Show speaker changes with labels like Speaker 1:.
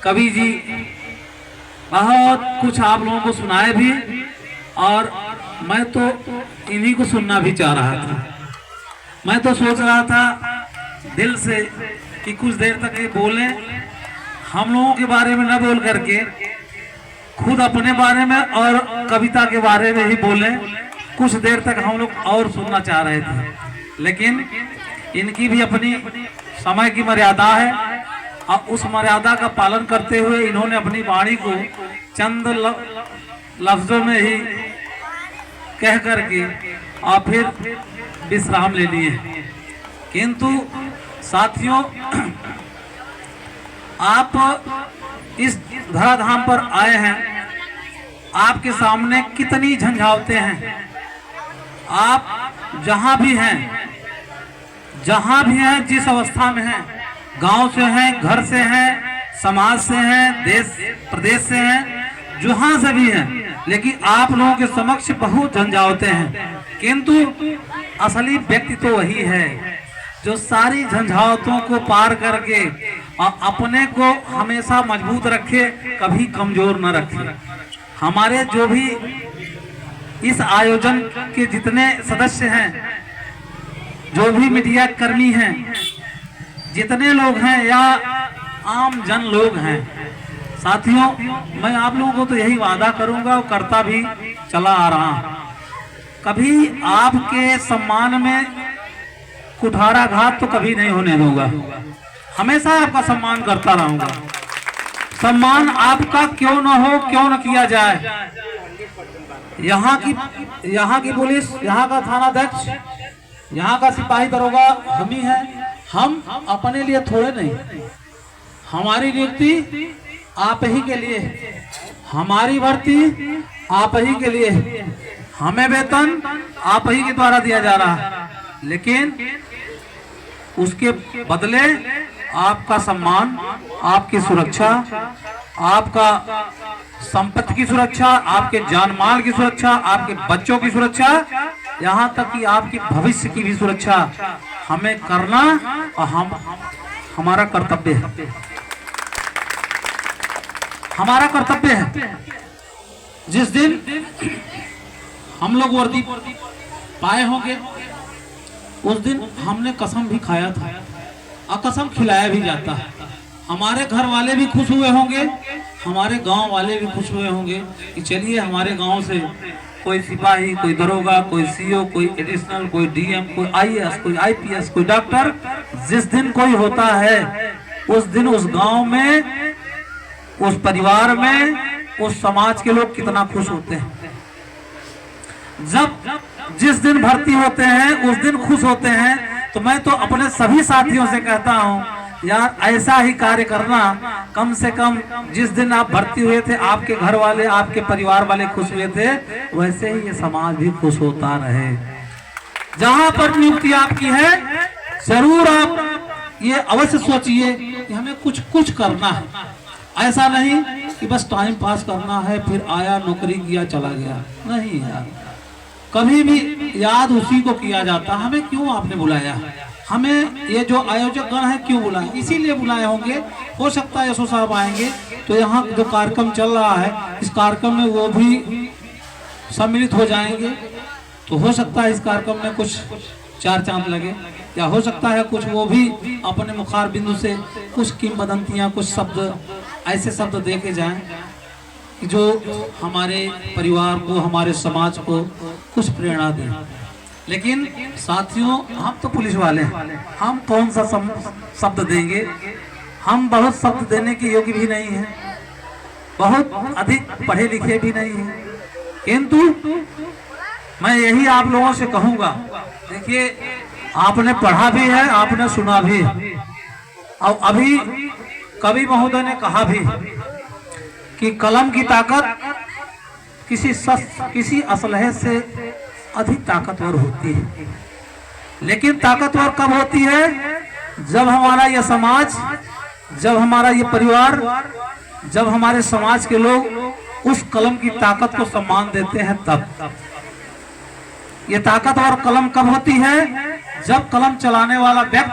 Speaker 1: कवि जी बहुत कुछ आप लोगों को सुनाए भी, और मैं तो इन्हीं को सुनना भी चाह रहा था। मैं तो सोच रहा था दिल से कि कुछ देर तक ये बोले, हम लोगों के बारे में न बोल करके खुद अपने बारे में और कविता के बारे में ही बोले। कुछ देर तक हम लोग और सुनना चाह रहे थे, लेकिन इनकी भी अपनी समय की मर्यादा है, और उस मर्यादा का पालन करते हुए इन्होंने अपनी वाणी को चंद लफ्जों में ही कह करके और फिर विश्राम ले लिए। किंतु साथियों, आप इस धराधाम पर आए हैं, आपके सामने कितनी झंझावतें हैं। आप जहां भी हैं, जिस अवस्था में हैं, गांव से हैं, घर से हैं, समाज से हैं, देश प्रदेश से हैं, जहां से भी हैं, लेकिन आप लोगों के समक्ष बहुत झंझावतें हैं। किंतु असली व्यक्ति तो वही है जो सारी झंझावतों को पार करके और अपने को हमेशा मजबूत रखे, कभी कमजोर न रखे। हमारे जो भी इस आयोजन के जितने सदस्य हैं, जो भी मीडिया कर्मी हैं, जितने लोग हैं या आम जन लोग हैं, साथियों, मैं आप लोगों को तो यही वादा करूंगा और करता भी चला आ रहा हूं, कभी आपके सम्मान में कुठाराघात तो कभी नहीं होने दूंगा। हमेशा आपका सम्मान करता रहूंगा। सम्मान आपका क्यों न हो, क्यों न किया जाए। यहाँ की पुलिस, यहाँ का थानाध्यक्ष, यहाँ का सिपाही दरोगा हम ही हैं। हम अपने लिए थोड़े नहीं, हमारी नियुक्ति आप ही के लिए, हमारी भर्ती आप ही के लिए, हमें वेतन आप ही के द्वारा दिया जा रहा है, लेकिन उसके बदले आपका सम्मान, आपकी सुरक्षा, आपका संपत्ति की सुरक्षा, आपके जान माल की सुरक्षा, आपके बच्चों की सुरक्षा, यहाँ तक कि आपकी भविष्य की भी सुरक्षा हमें करना और हमारा कर्तव्य है। हमारा कर्तव्य है। जिस दिन हम लोग वर्दी पाए होंगे, उस दिन हमने कसम भी खाया था और कसम खिलाया भी जाता है। हमारे घर वाले भी खुश हुए होंगे, हमारे गांव वाले भी खुश हुए होंगे कि चलिए हमारे गांव से कोई सिपाही, कोई दरोगा, कोई सीओ, कोई एडिशनल, कोई डीएम, कोई आईएएस, कोई आईपीएस, कोई डॉक्टर, जिस दिन कोई होता है उस दिन उस गांव में, उस परिवार में, उस समाज के लोग कितना खुश होते हैं। जिस दिन भर्ती होते हैं उस दिन खुश होते हैं। तो मैं तो अपने सभी साथियों से कहता हूं, यार ऐसा ही कार्य करना। कम से कम जिस दिन आप भर्ती हुए थे, आपके घर वाले, आपके परिवार वाले खुश हुए थे, वैसे ही ये समाज भी खुश होता रहे। जहां पर नियुक्ति आपकी है, जरूर आप ये अवश्य सोचिए कि हमें कुछ करना है। ऐसा नहीं कि बस टाइम पास करना है, फिर आया, नौकरी किया, चला गया। नहीं यार, कभी भी याद उसी को किया जाता, हमें क्यों आपने बुलाया, हमें ये जो आयोजक गण है क्यों बुलाए। इसीलिए बुलाए होंगे। हो सकता है यशो साहब आएंगे तो यहाँ जो कार्यक्रम चल रहा है, इस कार्यक्रम में वो भी सम्मिलित हो जाएंगे, तो हो सकता है इस कार्यक्रम में कुछ चार चांद लगे, या हो सकता है कुछ वो भी अपने मुखार बिंदु से कुछ किंवदंतियां, कुछ शब्द, ऐसे शब्द दे के जाएं जो हमारे परिवार को, हमारे समाज को कुछ प्रेरणा दें। लेकिन साथियों, हम तो पुलिस वाले हैं, हम कौन सा शब्द देंगे। हम बहुत शब्द देने के योग्य भी नहीं हैं, बहुत अधिक पढ़े लिखे भी नहीं हैं। किंतु मैं यही आप लोगों से कहूंगा, देखिए आपने पढ़ा भी है, आपने सुना भी है, और अभी कवि महोदय ने कहा भी कि कलम की ताकत किसी असलहे से अधिक ताकतवर होती है। लेकिन ताकतवर कब होती है? जब हमारा यह समाज, जब हमारा ये परिवार, जब हमारे समाज के लोग उस कलम की ताकत को सम्मान देते हैं। तब ये ताकतवर कलम कब होती है? जब कलम चलाने वाला व्यक्ति